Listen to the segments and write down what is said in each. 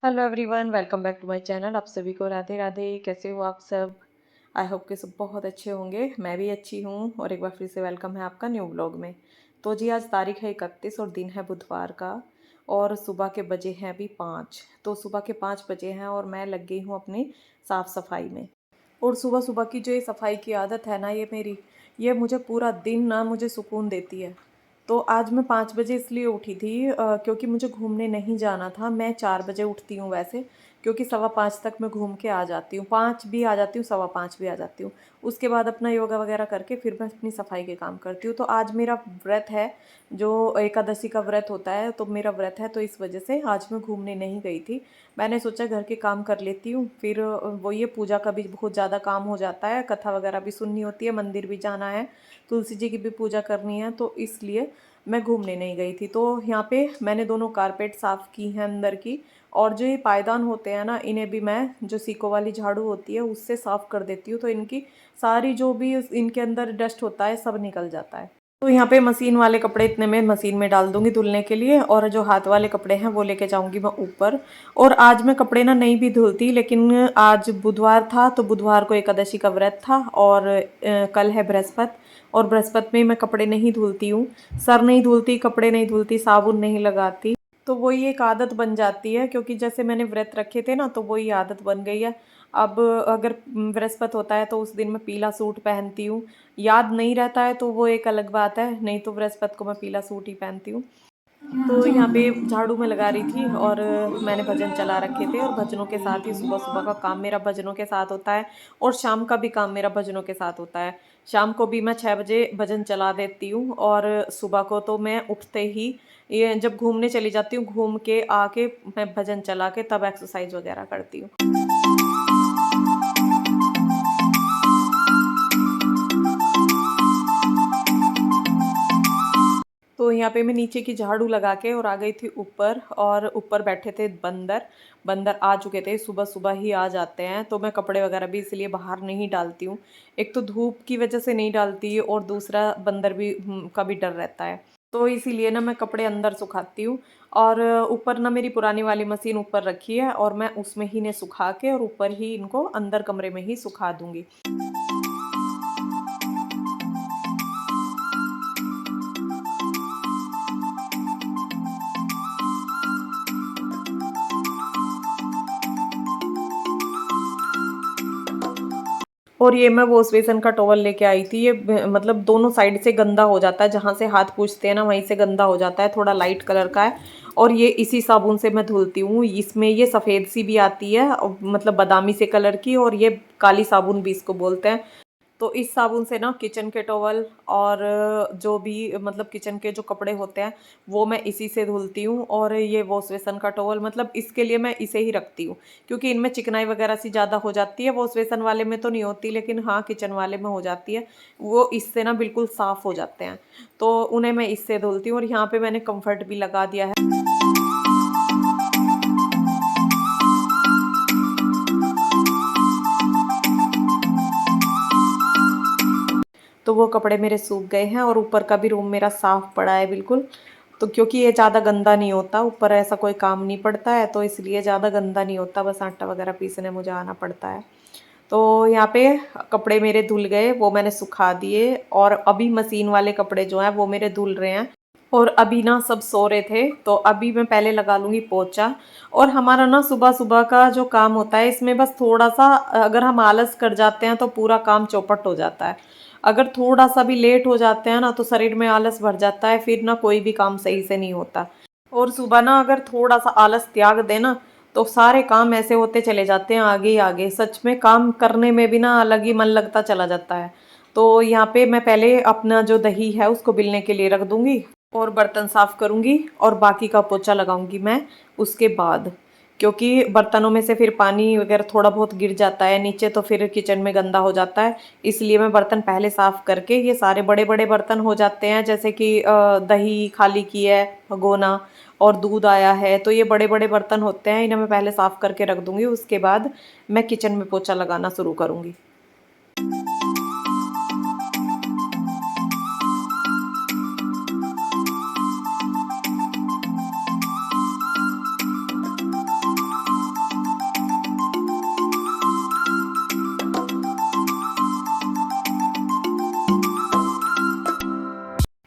Hello everyone, welcome back to my channel. आप सभी को राधे राधे। कैसे हो आप सब? आई होप कि सब बहुत अच्छे होंगे। मैं भी अच्छी हूँ और एक बार फिर से वेलकम है आपका न्यू ब्लॉग में। तो जी, आज तारीख है 31 और दिन है बुधवार का और सुबह के बजे हैं अभी 5। तो सुबह के 5 बजे हैं और मैं लग गई हूँ अपनी साफ़ सफाई में। और सुबह सुबह की जो ये सफाई की आदत है ना, ये मेरी, ये मुझे पूरा दिन ना मुझे सुकून देती है। तो आज मैं 5 बजे इसलिए उठी थी क्योंकि मुझे घूमने नहीं जाना था। मैं 4 बजे उठती हूँ वैसे, क्योंकि 4:15 तक मैं घूम के आ जाती हूँ। 5 भी आ जाती हूँ, 5:15 भी आ जाती हूँ। उसके बाद अपना योगा वगैरह करके फिर मैं अपनी सफाई के काम करती हूँ। तो आज मेरा व्रत है, जो एकादशी का व्रत होता है, तो मेरा व्रत है, तो इस वजह से आज मैं घूमने नहीं गई थी। मैंने सोचा घर के काम कर लेती हूँ, फिर वो ये पूजा का भी बहुत ज़्यादा काम हो जाता है, कथा वगैरह भी सुननी होती है, मंदिर भी जाना है, तुलसी जी की भी पूजा करनी है, तो इसलिए मैं घूमने नहीं गई थी। तो यहाँ पे मैंने दोनों कारपेट साफ़ की हैं अंदर की, और जो ये पायदान होते हैं ना, इन्हें भी मैं जो सीको वाली झाड़ू होती है उससे साफ़ कर देती हूँ, तो इनकी सारी जो भी इनके अंदर डस्ट होता है सब निकल जाता है। तो यहाँ पे मशीन वाले कपड़े इतने में मशीन में डाल दूंगी धुलने के लिए, और जो हाथ वाले कपड़े हैं वो लेके जाऊंगी मैं ऊपर। और आज मैं कपड़े ना नहीं भी धुलती, लेकिन आज बुधवार था, तो बुधवार को एकादशी का व्रत था, और कल है बृहस्पति, और बृहस्पति में मैं कपड़े नहीं धुलती हूँ। सर नहीं धुलती, कपड़े नहीं धुलती, साबुन नहीं लगाती। तो वही एक आदत बन जाती है, क्योंकि जैसे मैंने व्रत रखे थे ना, तो वही आदत बन गई है। अब अगर बृहस्पति होता है तो उस दिन मैं पीला सूट पहनती हूँ। याद नहीं रहता है तो वो एक अलग बात है, नहीं तो बृहस्पति को मैं पीला सूट ही पहनती हूँ। तो यहाँ पे झाड़ू में लगा रही थी, और मैंने भजन चला रखे थे, और भजनों के साथ ही सुबह सुबह का काम मेरा भजनों के साथ होता है, और शाम का भी काम मेरा भजनों के साथ होता है। शाम को भी मैं 6 बजे भजन चला देती हूँ, और सुबह को तो मैं उठते ही, ये जब घूमने चली जाती हूँ, घूम के आके मैं भजन चला के तब एक्सरसाइज वगैरह करती हूँ। तो यहाँ पे मैं नीचे की झाड़ू लगा के और आ गई थी ऊपर, और ऊपर बैठे थे बंदर। बंदर आ चुके थे, सुबह सुबह ही आ जाते हैं, तो मैं कपड़े वगैरह भी इसलिए बाहर नहीं डालती हूँ। एक तो धूप की वजह से नहीं डालती, और दूसरा बंदर भी का भी डर रहता है, तो इसीलिए ना मैं कपड़े अंदर सुखाती हूँ। और ऊपर ना मेरी पुरानी वाली मशीन ऊपर रखी है, और मैं उसमें ही इन्हें सुखा के और ऊपर ही इनको अंदर कमरे में ही सुखा दूंगी। और ये मैं वॉश बेसन का टॉवल लेके आई थी। ये मतलब दोनों साइड से गंदा हो जाता है, जहाँ से हाथ पूछते हैं ना वहीं से गंदा हो जाता है, थोड़ा लाइट कलर का है। और ये इसी साबुन से मैं धुलती हूँ। इसमें ये सफ़ेद सी भी आती है, मतलब बादामी से कलर की, और ये काली साबुन भी इसको बोलते हैं। तो इस साबुन से ना किचन के टॉवल और जो भी मतलब किचन के जो कपड़े होते हैं वो मैं इसी से धुलती हूँ। और ये वॉश बेसन का टॉवल, मतलब इसके लिए मैं इसे ही रखती हूँ, क्योंकि इनमें चिकनाई वगैरह सी ज़्यादा हो जाती है। वॉश बेसन वाले में तो नहीं होती, लेकिन हाँ किचन वाले में हो जाती है। वो इससे ना बिल्कुल साफ़ हो जाते हैं, तो उन्हें मैं इससे धुलती हूँ। और यहाँ पे मैंने कम्फर्ट भी लगा दिया है। तो वो कपड़े मेरे सूख गए हैं, और ऊपर का भी रूम मेरा साफ़ पड़ा है बिल्कुल। तो क्योंकि ये ज़्यादा गंदा नहीं होता, ऊपर ऐसा कोई काम नहीं पड़ता है, तो इसलिए ज़्यादा गंदा नहीं होता, बस आटा वगैरह पीसने मुझे आना पड़ता है। तो यहाँ पे कपड़े मेरे धुल गए, वो मैंने सुखा दिए, और अभी मशीन वाले कपड़े जो हैं वो मेरे धुल रहे हैं। और अभी ना सब सो रहे थे, तो अभी मैं पहले लगा लूँगी पोछा। और हमारा ना सुबह सुबह का जो काम होता है, इसमें बस थोड़ा सा अगर हम आलस कर जाते हैं तो पूरा काम चौपट हो जाता है। अगर थोड़ा सा भी लेट हो जाते हैं ना, तो शरीर में आलस भर जाता है, फिर ना कोई भी काम सही से नहीं होता। और सुबह ना अगर थोड़ा सा आलस त्याग देना, तो सारे काम ऐसे होते चले जाते हैं आगे ही आगे। सच में काम करने में भी ना अलग ही मन लगता चला जाता है। तो यहाँ पे मैं पहले अपना जो दही है उसको बिलने के लिए रख दूंगी, और बर्तन साफ करूंगी, और बाकी का पोछा लगाऊंगी मैं उसके बाद। क्योंकि बर्तनों में से फिर पानी वगैरह थोड़ा बहुत गिर जाता है नीचे, तो फिर किचन में गंदा हो जाता है। इसलिए मैं बर्तन पहले साफ करके, ये सारे बड़े बड़े बर्तन हो जाते हैं, जैसे कि दही खाली की है भगोना, और दूध आया है, तो ये बड़े बड़े बर्तन होते हैं, इन्हें मैं पहले साफ करके रख दूंगी। उसके बाद मैं किचन में पोछा लगाना शुरू करूंगी।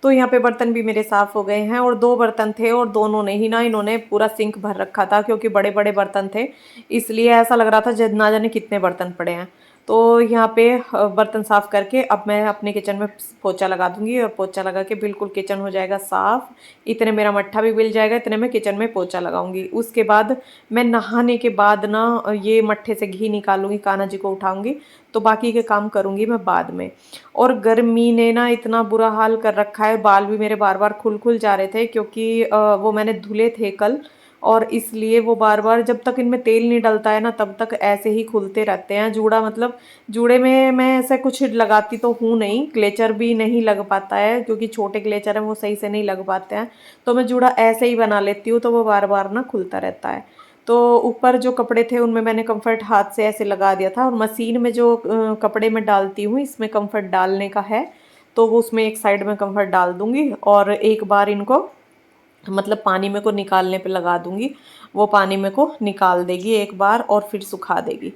तो यहाँ पे बर्तन भी मेरे साफ़ हो गए हैं और 2 बर्तन थे और दोनों ने ही ना इन्होंने पूरा सिंक भर रखा था, क्योंकि बड़े-बड़े बर्तन थे, इसलिए ऐसा लग रहा था ना जाने कितने बर्तन पड़े हैं। तो यहाँ पे बर्तन साफ़ करके अब मैं अपने किचन में पोछा लगा दूँगी और पोछा लगा के बिल्कुल किचन हो जाएगा साफ़। इतने मेरा मट्ठा भी मिल जाएगा, इतने में किचन में पोछा लगाऊँगी। उसके बाद मैं नहाने के बाद ना ये मट्ठे से घी निकालूँगी, कान्हा जी को उठाऊँगी, तो बाकी के काम करूँगी मैं बाद में। और गर्मी ने ना इतना बुरा हाल कर रखा है, बाल भी मेरे बार-बार खुल-खुल जा रहे थे, क्योंकि वो मैंने धुले थे कल, और इसलिए वो बार-बार जब तक इनमें तेल नहीं डलता है ना तब तक ऐसे ही खुलते रहते हैं। जूड़ा मतलब जूड़े में मैं ऐसा कुछ लगाती तो हूँ नहीं, क्लेचर भी नहीं लग पाता है, क्योंकि छोटे क्लेचर हैं वो सही से नहीं लग पाते हैं, तो मैं जूड़ा ऐसे ही बना लेती हूँ, तो वो बार-बार ना खुलता रहता है। तो ऊपर जो कपड़े थे उनमें मैंने कम्फर्ट हाथ से ऐसे लगा दिया था, और मशीन में जो कपड़े मैं डालती हूँ इसमें कम्फर्ट डालने का है, तो वो उसमें एक साइड में कम्फर्ट डाल दूँगी और एक बार इनको मतलब पानी में को निकालने पे लगा दूँगी, वो पानी में को निकाल देगी एक बार और फिर सुखा देगी।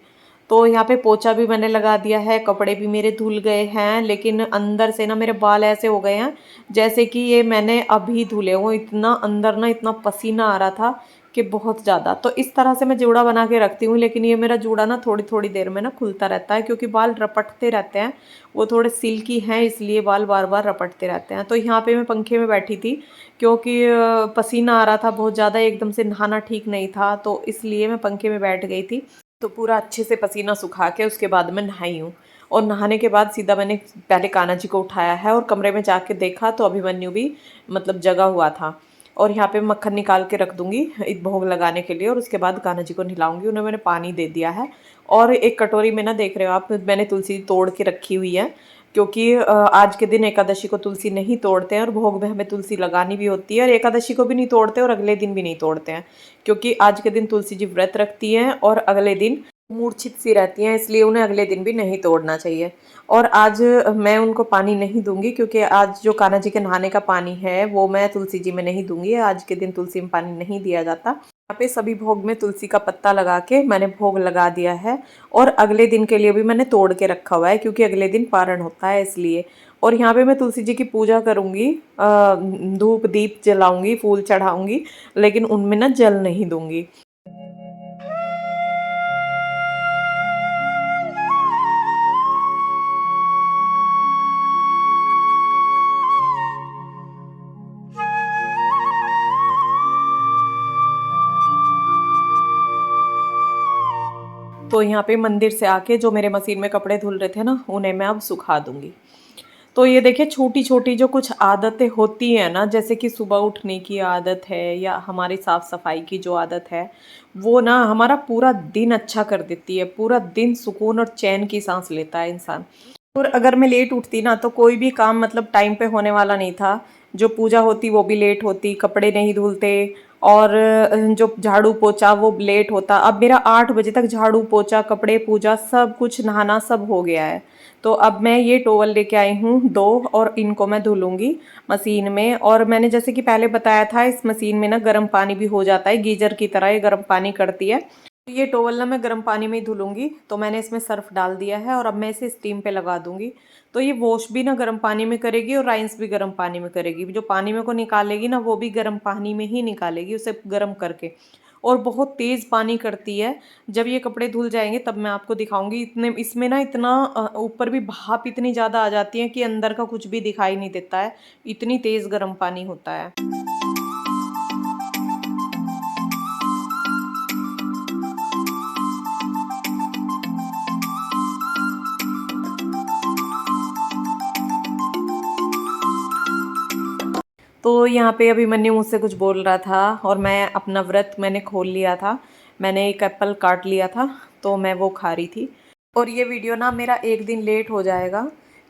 तो यहाँ पे पोछा भी मैंने लगा दिया है, कपड़े भी मेरे धुल गए हैं, लेकिन अंदर से ना मेरे बाल ऐसे हो गए हैं जैसे कि ये मैंने अभी धुले हों, इतना अंदर ना इतना पसीना आ रहा था कि बहुत ज़्यादा। तो इस तरह से मैं जूड़ा बना के रखती हूँ, लेकिन ये मेरा जूड़ा ना थोड़ी-थोड़ी देर में ना खुलता रहता है, क्योंकि बाल रपटते रहते हैं, वो थोड़े सिल्की हैं इसलिए बाल बार-बार रपटते रहते हैं। तो यहाँ पे मैं पंखे में बैठी थी, क्योंकि पसीना आ रहा था बहुत ज़्यादा, एकदम से नहाना ठीक नहीं था, तो इसलिए मैं पंखे में बैठ गई थी। तो पूरा अच्छे से पसीना सुखा के उसके बाद मैं नहाई हूँ, और नहाने के बाद सीधा मैंने पहले कान्हा जी को उठाया है और कमरे में जाके देखा तो अभिमन्यु भी मतलब जगा हुआ था। और यहाँ पे मक्खन निकाल के रख दूँगी एक भोग लगाने के लिए, और उसके बाद कान्हा जी को नहलाऊँगी। उन्हें मैंने पानी दे दिया है, और एक कटोरी में ना देख रहे हो आप, मैंने तुलसी तोड़ के रखी हुई है, क्योंकि आज के दिन एकादशी को तुलसी नहीं तोड़ते हैं, और भोग में हमें तुलसी लगानी भी होती है, और एकादशी को भी नहीं तोड़ते और अगले दिन भी नहीं तोड़ते हैं, क्योंकि आज के दिन तुलसी जी व्रत रखती हैं और अगले दिन मूर्छित सी रहती हैं, इसलिए उन्हें अगले दिन भी नहीं तोड़ना चाहिए। और आज मैं उनको पानी नहीं दूंगी, क्योंकि आज जो कान्हा जी के नहाने का पानी है वो मैं तुलसी जी में नहीं दूंगी। आज के दिन तुलसी में पानी नहीं दिया जाता। यहाँ पे सभी भोग में तुलसी का पत्ता लगा के मैंने भोग लगा दिया है, और अगले दिन के लिए भी मैंने तोड़ के रखा हुआ है, क्योंकि अगले दिन पारण होता है इसलिए। और यहाँ पे मैं तुलसी जी की पूजा करूँगी, धूप दीप जलाऊंगी, फूल चढ़ाऊंगी, लेकिन उनमें ना जल नहीं दूंगी। तो यहाँ पे मंदिर से आके जो मेरे मशीन में कपड़े धुल रहे थे ना, उन्हें मैं अब सुखा दूंगी। तो ये देखिए, छोटी-छोटी जो कुछ आदतें होती हैं ना, जैसे कि सुबह उठने की आदत है या हमारी साफ-सफाई की जो आदत है, वो ना हमारा पूरा दिन अच्छा कर देती है। पूरा दिन सुकून और चैन की सांस लेता है इंसान। और अगर मैं लेट उठती ना तो कोई भी काम मतलब टाइम पे होने वाला नहीं था। जो पूजा होती वो भी लेट होती, कपड़े नहीं धुलते, और जो झाड़ू पोछा वो लेट होता। अब मेरा 8 बजे तक झाड़ू पोछा, कपड़े, पूजा सब कुछ, नहाना सब हो गया है। तो अब मैं ये टॉवल लेके आई हूँ 2, और इनको मैं धुलूंगी मशीन में। और मैंने जैसे कि पहले बताया था, इस मशीन में ना गर्म पानी भी हो जाता है, गीजर की तरह ये गर्म पानी करती है। तो ये टॉवल ना मैं गर्म पानी में ही धुलूंगी, तो मैंने इसमें सर्फ डाल दिया है, और अब मैं इसे स्टीम पे लगा दूंगी। तो ये वॉश भी ना गर्म पानी में करेगी और राइंस भी गर्म पानी में करेगी। जो पानी में को निकालेगी ना वो भी गर्म पानी में ही निकालेगी, उसे गर्म करके। और बहुत तेज़ पानी करती है। जब ये कपड़े धुल जाएंगे तब मैं आपको दिखाऊंगी। इतने इसमें ना इतना ऊपर भी भाप इतनी ज़्यादा आ जाती है कि अंदर का कुछ भी दिखाई नहीं देता है, इतनी तेज़ गर्म पानी होता है। तो यहाँ पे अभिमन्यु मुझसे कुछ बोल रहा था, और मैं अपना व्रत मैंने खोल लिया था। मैंने एक एप्पल काट लिया था, तो मैं वो खा रही थी। और ये वीडियो ना मेरा एक दिन लेट हो जाएगा,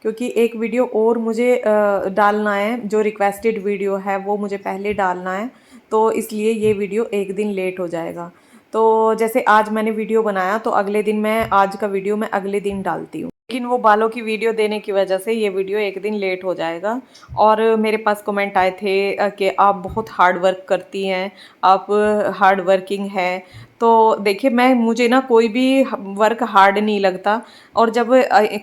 क्योंकि एक वीडियो और मुझे डालना है। जो रिक्वेस्टेड वीडियो है वो मुझे पहले डालना है, तो इसलिए ये वीडियो एक दिन लेट हो जाएगा। तो जैसे आज मैंने वीडियो बनाया, तो अगले दिन मैं आज का वीडियो मैं अगले दिन डालती हूँ। लेकिन वो बालों की वीडियो देने की वजह से ये वीडियो एक दिन लेट हो जाएगा। और मेरे पास कमेंट आए थे कि आप बहुत हार्ड वर्क करती हैं, आप हार्ड वर्किंग हैं। तो देखिए, मैं मुझे ना कोई भी वर्क हार्ड नहीं लगता। और जब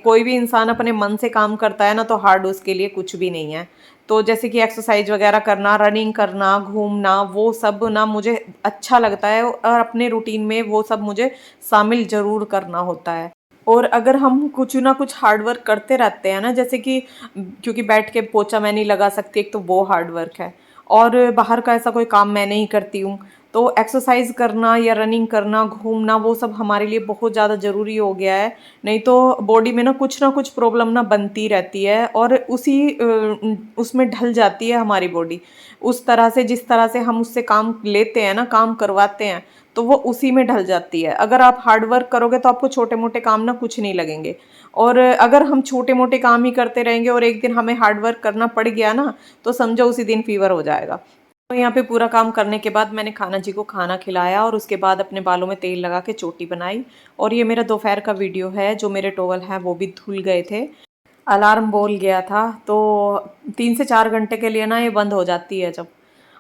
कोई भी इंसान अपने मन से काम करता है ना, तो हार्ड उसके लिए कुछ भी नहीं है। तो जैसे कि एक्सरसाइज वगैरह करना, रनिंग करना, घूमना, वो सब ना मुझे अच्छा लगता है और अपने रूटीन में वो सब मुझे शामिल ज़रूर करना होता है। और अगर हम कुछ ना कुछ हार्ड वर्क करते रहते हैं ना, जैसे कि क्योंकि बैठ के पोछा मैं नहीं लगा सकती, एक तो वो हार्ड वर्क है। और बाहर का ऐसा कोई काम मैं नहीं करती हूँ। तो एक्सरसाइज करना या रनिंग करना, घूमना, वो सब हमारे लिए बहुत ज़्यादा ज़रूरी हो गया है। नहीं तो बॉडी में ना कुछ प्रॉब्लम ना बनती रहती है और उसमें ढल जाती है हमारी बॉडी। उस तरह से, जिस तरह से हम उससे काम लेते हैं ना, काम करवाते हैं, तो वो उसी में ढल जाती है। अगर आप हार्ड वर्क करोगे तो आपको छोटे मोटे काम ना कुछ नहीं लगेंगे। और अगर हम छोटे मोटे काम ही करते रहेंगे और एक दिन हमें हार्ड वर्क करना पड़ गया ना, तो समझो उसी दिन फीवर हो जाएगा। तो यहाँ पे पूरा काम करने के बाद मैंने खाना जी को खाना खिलाया और उसके बाद अपने बालों में तेल लगा के चोटी बनाई। और ये मेरा दोपहर का वीडियो है। जो मेरे टॉवल हैं वो भी धुल गए थे। अलार्म बोल गया था, तो 3 से 4 घंटे के लिए ना ये बंद हो जाती है जब।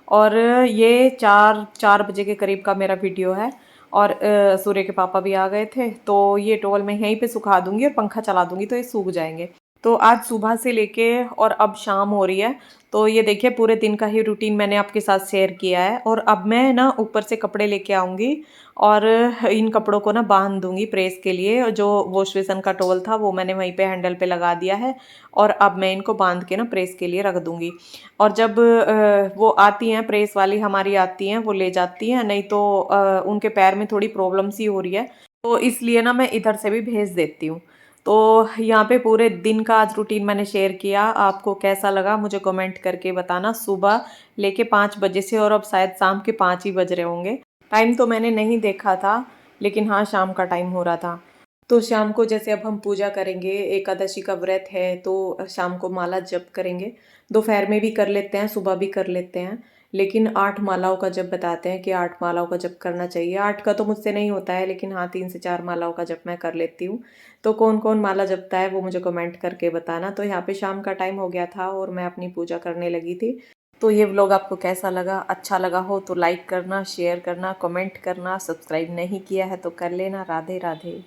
और ये 4 4 बजे के करीब का मेरा वीडियो है। और सूर्य के पापा भी आ गए थे, तो ये टॉवल मैं यहीं पे सुखा दूंगी और पंखा चला दूंगी तो ये सूख जाएंगे। तो आज सुबह से लेके और अब शाम हो रही है। तो ये देखिए, पूरे दिन का ही रूटीन मैंने आपके साथ शेयर किया है। और अब मैं ना ऊपर से कपड़े लेके आऊँगी और इन कपड़ों को ना बांध दूंगी प्रेस के लिए। जो वॉश बेसन का टॉवल था वो मैंने वहीं पे हैंडल पे लगा दिया है। और अब मैं इनको बांध के ना प्रेस के लिए रख दूंगी। और जब वो आती हैं, प्रेस वाली हमारी आती हैं, वो ले जाती हैं। नहीं तो उनके पैर में थोड़ी प्रॉब्लम सी हो रही है, तो इसलिए ना मैं इधर से भी भेज देती हूँ। तो यहाँ पे पूरे दिन का आज रूटीन मैंने शेयर किया। आपको कैसा लगा मुझे कमेंट करके बताना। सुबह लेके 5 बजे से और अब शायद शाम के 5 ही बज रहे होंगे। टाइम तो मैंने नहीं देखा था, लेकिन हाँ, शाम का टाइम हो रहा था। तो शाम को जैसे अब हम पूजा करेंगे, एकादशी का व्रत है, तो शाम को माला जप करेंगे। दोपहर में भी कर लेते हैं, सुबह भी कर लेते हैं। लेकिन 8 मालाओं का जप बताते हैं कि 8 मालाओं का जप करना चाहिए। 8 का तो मुझसे नहीं होता है, लेकिन हाँ, 3 से 4 मालाओं का जप मैं कर लेती हूँ। तो कौन कौन माला जपता है वो मुझे कमेंट करके बताना। तो यहाँ पे शाम का टाइम हो गया था और मैं अपनी पूजा करने लगी थी। तो ये व्लॉग आपको कैसा लगा? अच्छा लगा हो तो लाइक करना, शेयर करना, कमेंट करना। सब्सक्राइब नहीं किया है तो कर लेना। राधे राधे।